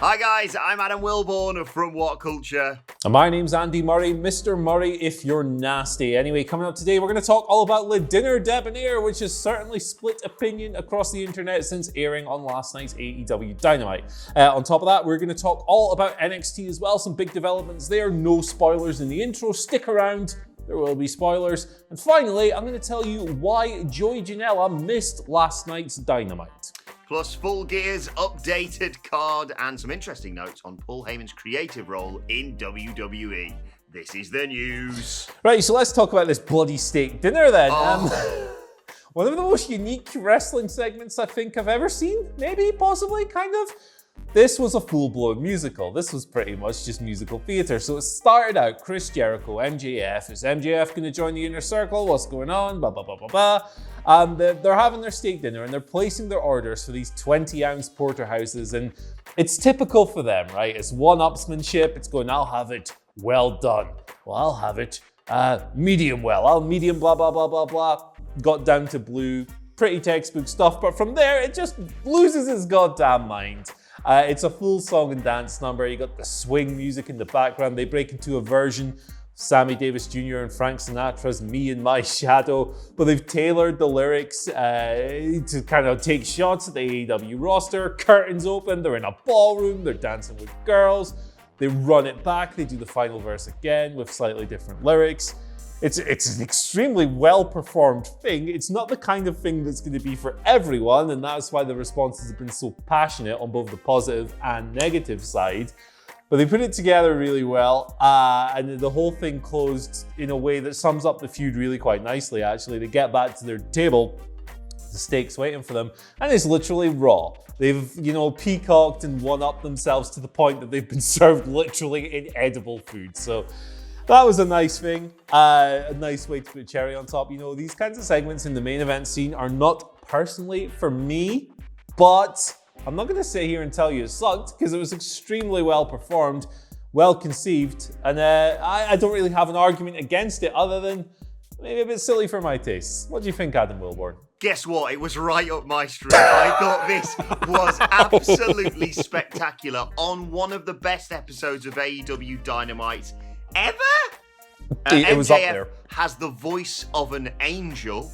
Hi guys, I'm Adam Wilborn from WhatCulture. And my name's Andy Murray, Mr. Murray if you're nasty. Anyway, coming up today, we're going to talk all about Le Dinner Debonair, which has certainly split opinion across the internet since airing on last night's AEW Dynamite. On top of that, we're going to talk all about NXT as well, some big developments there, no spoilers in the intro, stick around, there will be spoilers. And finally, I'm going to tell you why Joey Janela missed last night's Dynamite. Plus Full Gear's updated card and some interesting notes on Paul Heyman's creative role in WWE. This is the news. Right, so let's talk about this bloody steak dinner then. One of the most unique wrestling segments I think I've ever seen. Maybe, possibly, kind of. This was a full-blown musical. This was pretty much just musical theater. So it started out, Chris Jericho, MJF. Is MJF going to join the Inner Circle? What's going on? Blah, blah, blah, blah, blah. They're having their steak dinner and they're placing their orders for these 20-ounce porterhouses. And it's typical for them, right? It's one-upsmanship. It's going, I'll have it well done. Well, I'll have it medium well. I'll medium blah, blah, blah, blah, blah. Got down to blue. Pretty textbook stuff. But from there, it just loses its goddamn mind. It's a full song and dance number. You got the swing music in the background. They break into a version of Sammy Davis Jr. and Frank Sinatra's Me and My Shadow, but they've tailored the lyrics to kind of take shots at the AEW roster. Curtains open, they're in a ballroom, they're dancing with girls. They run it back, they do the final verse again with slightly different lyrics. It's an extremely well-performed thing. It's not the kind of thing that's going to be for everyone, and that's why the responses have been so passionate on both the positive and negative side. But they put it together really well, and the whole thing closed in a way that sums up the feud really quite nicely, actually. They get back to their table, the steak's waiting for them, and it's literally raw. They've, peacocked and one-upped themselves to the point that they've been served literally inedible food. So that was a nice thing, a nice way to put a cherry on top. These kinds of segments in the main event scene are not personally for me, but I'm not going to sit here and tell you it sucked because it was extremely well performed, well conceived, and I don't really have an argument against it other than maybe a bit silly for my tastes. What do you think, Adam Wilborn? Guess what? It was right up my street. I thought this was absolutely spectacular on one of the best episodes of AEW Dynamite ever. It was up MJF there. Has the voice of an angel,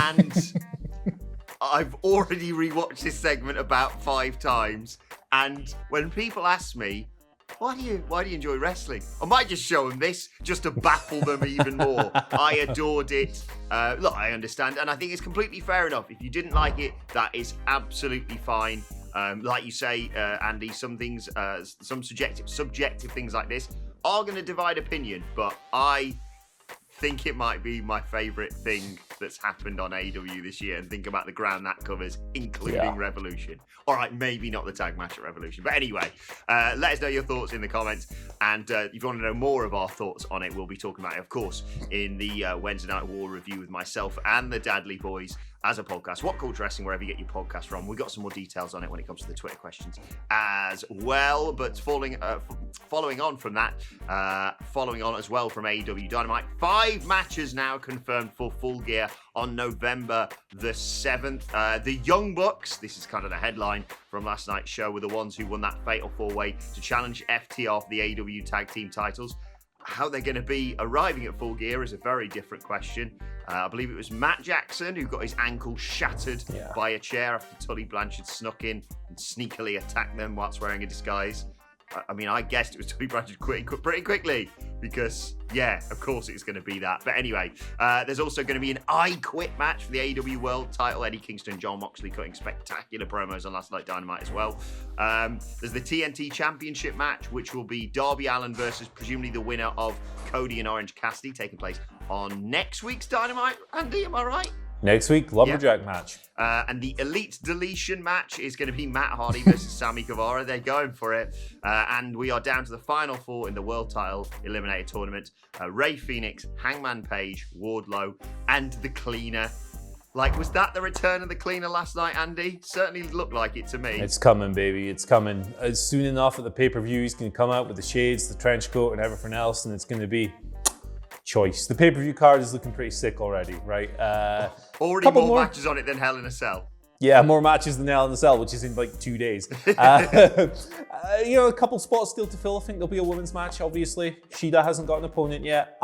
and I've already rewatched this segment about 5 times. And when people ask me, why do you enjoy wrestling? I might just show them this just to baffle them even more. I adored it. Look, I understand, and I think it's completely fair enough. If you didn't like it, that is absolutely fine. Like you say, Andy, some things, some subjective things like this are going to divide opinion, but I think it might be my favourite thing that's happened on AEW this year, and think about the ground that covers, including Revolution. All right, maybe not the tag match at Revolution, but anyway, let us know your thoughts in the comments, and if you want to know more of our thoughts on it, we'll be talking about it, of course, in the Wednesday Night War review with myself and the Dadley Boys as a podcast. WhatCulture Wrestling, wherever you get your podcast from. We've got some more details on it when it comes to the Twitter questions as well. But following on from that, following on as well from AEW Dynamite, 5 matches now confirmed for Full Gear on November the 7th. The Young Bucks, this is kind of the headline from last night's show, were the ones who won that fatal 4-way to challenge FTR for the AEW Tag Team titles. How they're going to be arriving at Full Gear is a very different question. I believe it was Matt Jackson who got his ankle shattered by a chair after Tully Blanchard snuck in and sneakily attacked them whilst wearing a disguise. I mean, I guessed it was Tully Blanchard pretty quickly because, of course it's going to be that. But anyway, there's also going to be an I Quit match for the AEW World title. Eddie Kingston and John Moxley cutting spectacular promos on last night Dynamite as well. There's the TNT Championship match, which will be Darby Allin versus presumably the winner of Cody and Orange Cassidy, taking place on next week's Dynamite. Andy, am I right? Next week, Lumberjack match. And the Elite Deletion match is going to be Matt Hardy versus Sammy Guevara. They're going for it. And we are down to the final 4 in the World Title Eliminator Tournament. Rey Fenix, Hangman Page, Wardlow, and The Cleaner. Was that the return of The Cleaner last night, Andy? Certainly looked like it to me. It's coming, baby. It's coming. Soon enough at the pay-per-view, he's going to come out with the shades, the trench coat, and everything else, and it's going to be choice. The pay-per-view card is looking pretty sick already, right? Already more matches on it than Hell in a Cell. Yeah, more matches than Hell in a Cell, which is in like 2 days. A couple spots still to fill. I think there'll be a women's match, obviously. Shida hasn't got an opponent yet.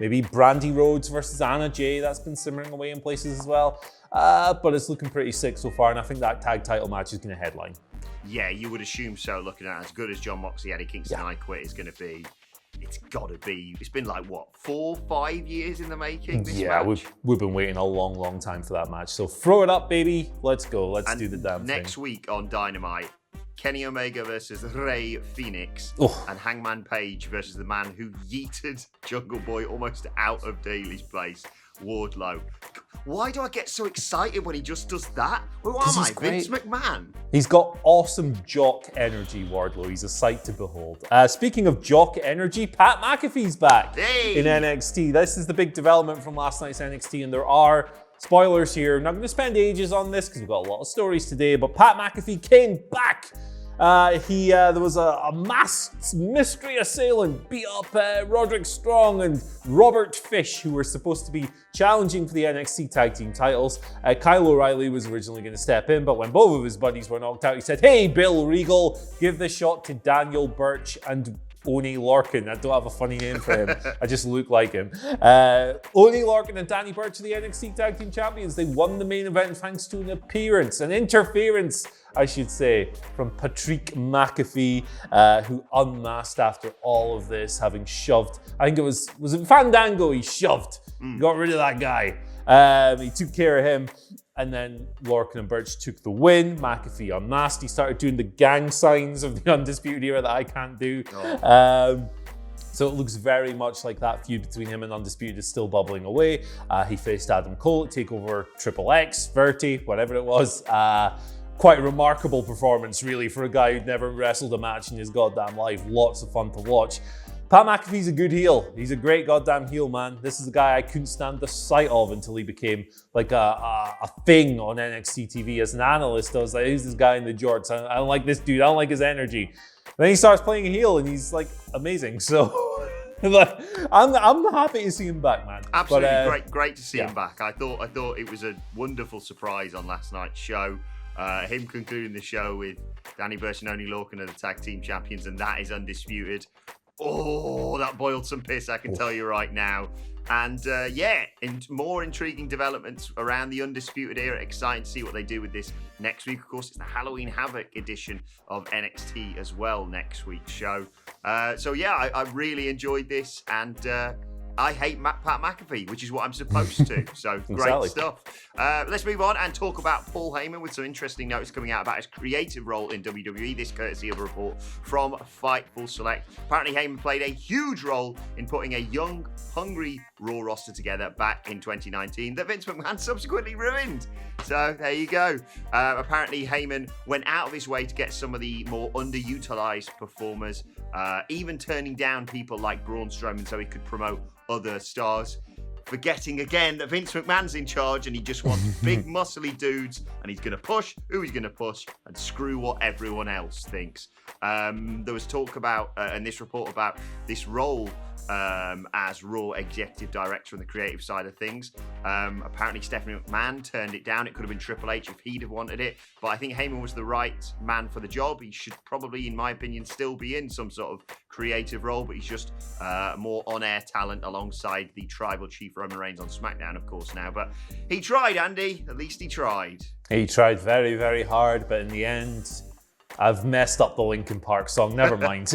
Maybe Brandy Rhodes versus Anna Jay. That's been simmering away in places as well. But it's looking pretty sick so far, and I think that tag title match is going to headline. Yeah, you would assume so, looking at as good as John Moxley, Eddie Kingston, I Quit is going to be. It's got to be. It's been like, 4-5 years in the making, this match? We've been waiting a long, long time for that match. So throw it up, baby. Let's go. Let's do the damn thing. Next week on Dynamite, Kenny Omega versus Rey Fenix and Hangman Page versus the man who yeeted Jungle Boy almost out of Daly's place, Wardlow. Why do I get so excited when he just does that? Who am I, Vince McMahon? He's got awesome jock energy, Wardlow. He's a sight to behold. Speaking of jock energy, Pat McAfee's back in NXT. This is the big development from last night's NXT, and there are spoilers here. I'm not going to spend ages on this because we've got a lot of stories today, but Pat McAfee came back. There was a masked mystery assailant beat up Roderick Strong and Robert Fish, who were supposed to be challenging for the NXT tag team titles. Kyle O'Reilly was originally going to step in, but when both of his buddies were knocked out, he said, "Hey, Bill Regal, give the shot to Daniel Burch and Oney Lorcan." I don't have a funny name for him. I just look like him. Oney Lorcan and Danny Burch are the NXT Tag Team Champions. They won the main event thanks to an interference, I should say, from Patrick McAfee, who unmasked after all of this, having shoved, I think it was it Fandango he shoved? Got rid of that guy. He took care of him. And then Lorcan and Burch took the win. McAfee unmasked. He started doing the gang signs of the Undisputed Era that I can't do. So it looks very much like that feud between him and Undisputed is still bubbling away. He faced Adam Cole at TakeOver XXX, Verti, whatever it was. Quite a remarkable performance, really, for a guy who'd never wrestled a match in his goddamn life. Lots of fun to watch. Pat McAfee's a good heel. He's a great goddamn heel, man. This is a guy I couldn't stand the sight of until he became like a thing on NXT TV as an analyst. I was like, who's this guy in the jorts? I don't like this dude. I don't like his energy. Then he starts playing a heel and he's like amazing. So I'm happy to see him back, man. Absolutely great to see him back. I thought it was a wonderful surprise on last night's show. Him concluding the show with Danny Burch and Oney Lorcan are the tag team champions, and that is undisputed. Oh, that boiled some piss, I can tell you right now. And more intriguing developments around the Undisputed Era. Exciting to see what they do with this next week. Of course, it's the Halloween Havoc edition of NXT as well, next week's show. I really enjoyed this, and I hate Pat McAfee, which is what I'm supposed to. So great stuff. Let's move on and talk about Paul Heyman with some interesting notes coming out about his creative role in WWE. This courtesy of a report from Fightful Select. Apparently Heyman played a huge role in putting a young, hungry Raw roster together back in 2019 that Vince McMahon subsequently ruined. So there you go. Apparently Heyman went out of his way to get some of the more underutilized performers, even turning down people like Braun Strowman so he could promote other stars, forgetting again that Vince McMahon's in charge and he just wants big muscly dudes and he's going to push who he's going to push and screw what everyone else thinks. There was talk about, in this report, about this role as Raw Executive Director on the creative side of things. Apparently Stephanie McMahon turned it down. It could have been Triple H if he'd have wanted it, but I think Heyman was the right man for the job. He should probably, in my opinion, still be in some sort of creative role, but he's just more on-air talent alongside the Tribal Chief Roman Reigns on SmackDown, of course, now. But he tried, Andy. At least he tried. He tried very, very hard, but in the end, I've messed up the Linkin Park song. Never mind.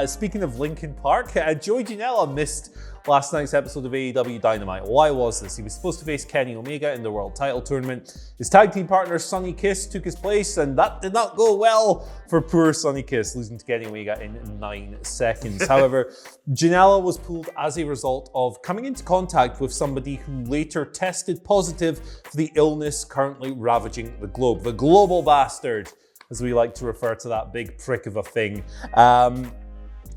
Speaking of Linkin Park, Joey Janela missed last night's episode of AEW Dynamite. Why was this? He was supposed to face Kenny Omega in the World Title Tournament. His tag team partner, Sonny Kiss, took his place, and that did not go well for poor Sonny Kiss, losing to Kenny Omega in 9 seconds. However, Janela was pulled as a result of coming into contact with somebody who later tested positive for the illness currently ravaging the globe. The global bastard, as we like to refer to that big prick of a thing.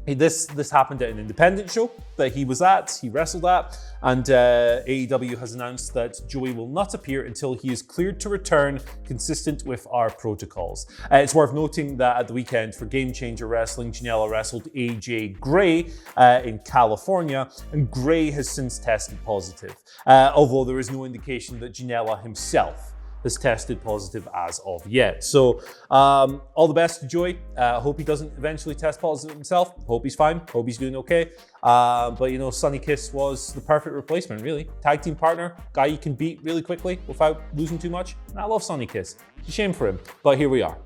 This happened at an independent show that he was at, he wrestled at, and AEW has announced that Joey will not appear until he is cleared to return, consistent with our protocols. It's worth noting that at the weekend for Game Changer Wrestling, Janela wrestled AJ Gray in California, and Gray has since tested positive, although there is no indication that Janela himself has tested positive as of yet. So all the best to Joey. Hope he doesn't eventually test positive himself. Hope he's fine. Hope he's doing okay. But you know, Sonny Kiss was the perfect replacement, really. Tag team partner, guy you can beat really quickly without losing too much. And I love Sonny Kiss. It's a shame for him, but here we are.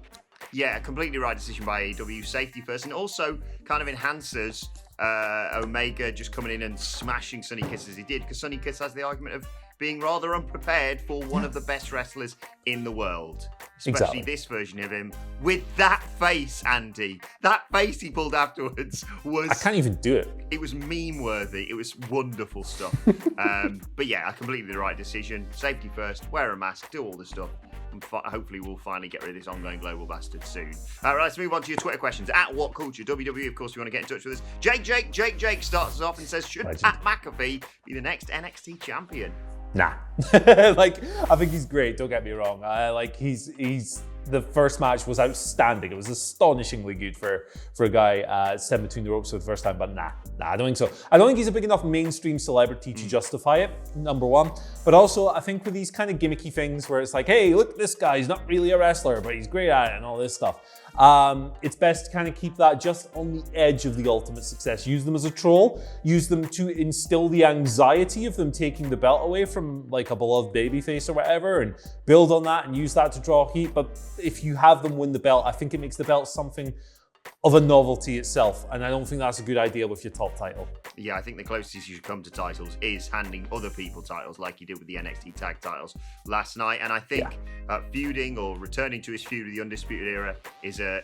Yeah, completely right decision by AEW. Safety first, and also kind of enhances Omega just coming in and smashing Sonny Kiss as he did, because Sonny Kiss has the argument of being rather unprepared for one of the best wrestlers in the world. Especially this version of him with that face, Andy. That face he pulled afterwards was... I can't even do it. It was meme-worthy. It was wonderful stuff. But yeah, completely the right decision. Safety first, wear a mask, do all the stuff. And hopefully we'll finally get rid of this ongoing global bastard soon. Right, let's move on to your Twitter questions. At WhatCulture, WWE, of course, if you want to get in touch with us. Jake starts us off and says, should Pat McAfee be the next NXT champion? Nah. Like, I think he's great, don't get me wrong. He's the first match was outstanding. It was astonishingly good for a guy set between the ropes for the first time, but nah, I don't think so. I don't think he's a big enough mainstream celebrity to justify it, number one. But also, I think with these kind of gimmicky things where it's like, hey, look, this guy, he's not really a wrestler, but he's great at it and all this stuff. It's best to kind of keep that just on the edge of the ultimate success. Use them as a troll, use them to instill the anxiety of them taking the belt away from like a beloved babyface or whatever, and build on that and use that to draw heat. But if you have them win the belt, I think it makes the belt something of a novelty itself, and I don't think that's a good idea with your top title. Yeah, I think the closest you should come to titles is handing other people titles like you did with the NXT tag titles last night, and I think feuding or returning to his feud with the Undisputed Era is a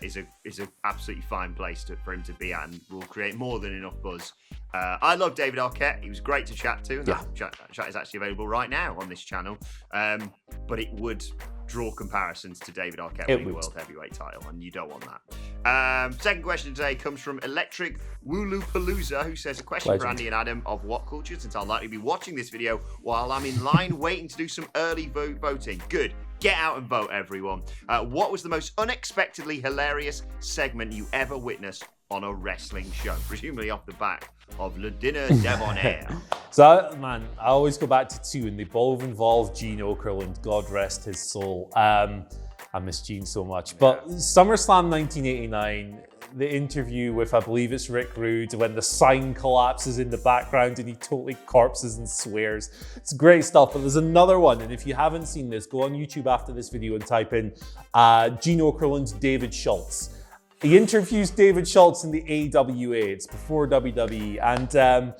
absolutely fine place for him to be at, and will create more than enough buzz. I love David Arquette. He was great to chat to, and that chat is actually available right now on this channel, but it would draw comparisons to David Arquette winning the World Heavyweight title, and you don't want that. Second question today comes from Electric Wooloo-Palooza, who says, a question for Andy and Adam of WhatCulture, since I'll likely be watching this video while I'm in line waiting to do some early voting. Good. Get out and vote, everyone. What was the most unexpectedly hilarious segment you ever witnessed on a wrestling show? Presumably off the back of Le Dinner Debonair. So, man, I always go back to two, and they both involve Gene Okerlund. God rest his soul. I miss Gene so much. But SummerSlam 1989, the interview with, I believe it's Rick Rude, when the sign collapses in the background and he totally corpses and swears. It's great stuff. But there's another one, and if you haven't seen this, go on YouTube after this video and type in Gene Okerlund's David Schultz. He interviews David Schultz in the AWA. It's before WWE. And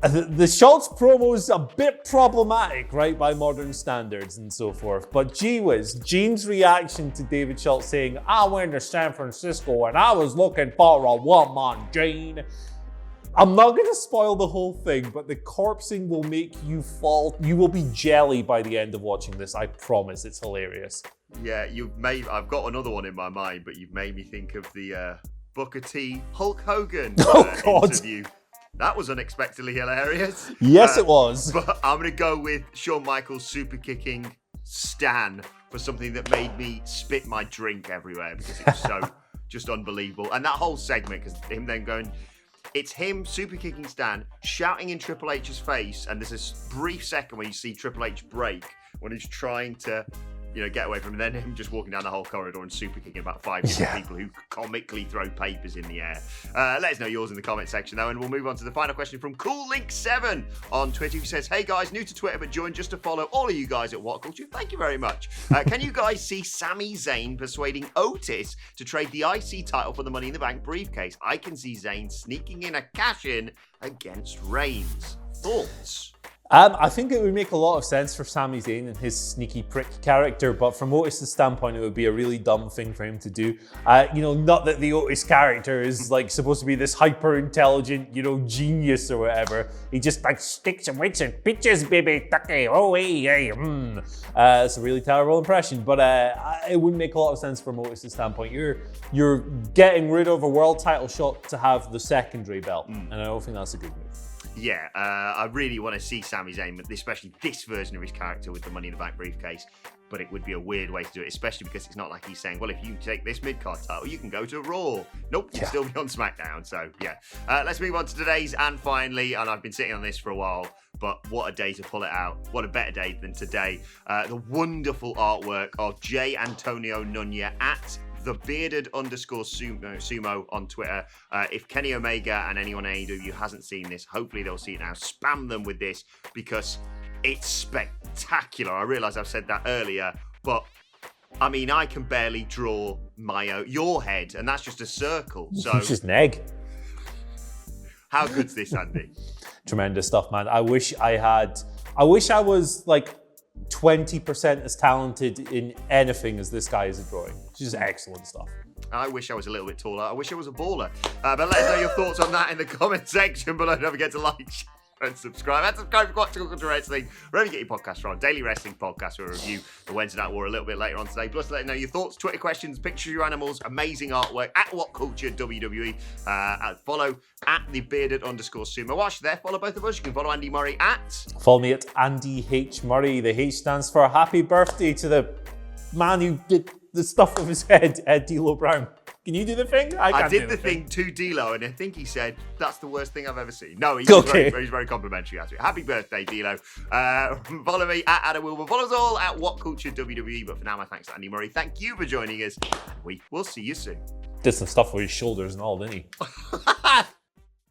the Schultz promo is a bit problematic, right, by modern standards and so forth. But gee whiz, Gene's reaction to David Schultz saying, I went to San Francisco and I was looking for a woman, Gene. I'm not going to spoil the whole thing, but the corpsing will make you fall. You will be jelly by the end of watching this. I promise. It's hilarious. Yeah, I've got another one in my mind, but you've made me think of the Booker T Hulk Hogan interview. That was unexpectedly hilarious. Yes, it was. But I'm going to go with Shawn Michaels super kicking Stan for something that made me spit my drink everywhere, because it was so just unbelievable. And that whole segment, because him then going, it's him super kicking Stan, shouting in Triple H's face, and there's this brief second where you see Triple H break when he's trying to, get away from him, and then him just walking down the whole corridor and super kicking about 5 different people who comically throw papers in the air. Let us know yours in the comment section, though, and we'll move on to the final question from CoolLink7 on Twitter, who says, hey guys, new to Twitter, but joined just to follow all of you guys at WhatCulture. Thank you very much. Can you guys see Sami Zayn persuading Otis to trade the IC title for the Money in the Bank briefcase? I can see Zayn sneaking in a cash-in against Reigns. Thoughts? I think it would make a lot of sense for Sami Zayn and his sneaky prick character, but from Otis' standpoint, it would be a really dumb thing for him to do. Not that the Otis character is supposed to be this hyper-intelligent, genius or whatever. He just sticks and waits and bitches, baby, tucky, oh, hey. It's a really terrible impression, but it wouldn't make a lot of sense from Otis' standpoint. You're getting rid of a world title shot to have the secondary belt, and I don't think that's a good move. Yeah, I really want to see Sami Zayn, especially this version of his character with the Money in the Bank briefcase. But it would be a weird way to do it, especially because it's not like he's saying, well, if you take this mid-card title, you can go to Raw. Nope, you'll still be on SmackDown. So, yeah. Let's move on to today's and finally, and I've been sitting on this for a while, but what a day to pull it out. What a better day than today. The wonderful artwork of J. Antonio Nunez at @thebearded_sumo on Twitter. If Kenny Omega and anyone at AEW hasn't seen this, hopefully they'll see it now. Spam them with this because it's spectacular. I realise I've said that earlier, but I mean, I can barely draw your head, and that's just a circle. So it's just an egg. How good's this, Andy? Tremendous stuff, man. I wish I was like 20% as talented in anything as this guy is at drawing. It's just excellent stuff. I wish I was a little bit taller. I wish I was a baller. But let us know your thoughts on that in the comment section below. Don't forget to like, share, and subscribe. And subscribe for WhatCulture Wrestling, wherever you get your podcasts from. Daily Wrestling Podcast, where we review the Wednesday Night War a little bit later on today. Plus, let us know your thoughts, Twitter questions, pictures of your animals, amazing artwork at WhatCulture WWE. Follow at @thebearded_sumo. Whilst you're there, follow both of us. You can follow Andy Murray at... Follow me at Andy H. Murray. The H stands for happy birthday to the man who did the stuff with his head, Ed D'Lo Brown. Can you do the thing? I did the thing to D'Lo, and I think he said, that's the worst thing I've ever seen. No, he's very complimentary. Happy birthday, D'Lo. Follow me at Adam Wilbur. Follow us all at WhatCulture WWE. But for now, my thanks to Andy Murray. Thank you for joining us. We will see you soon. Did some stuff with his shoulders and all, didn't he?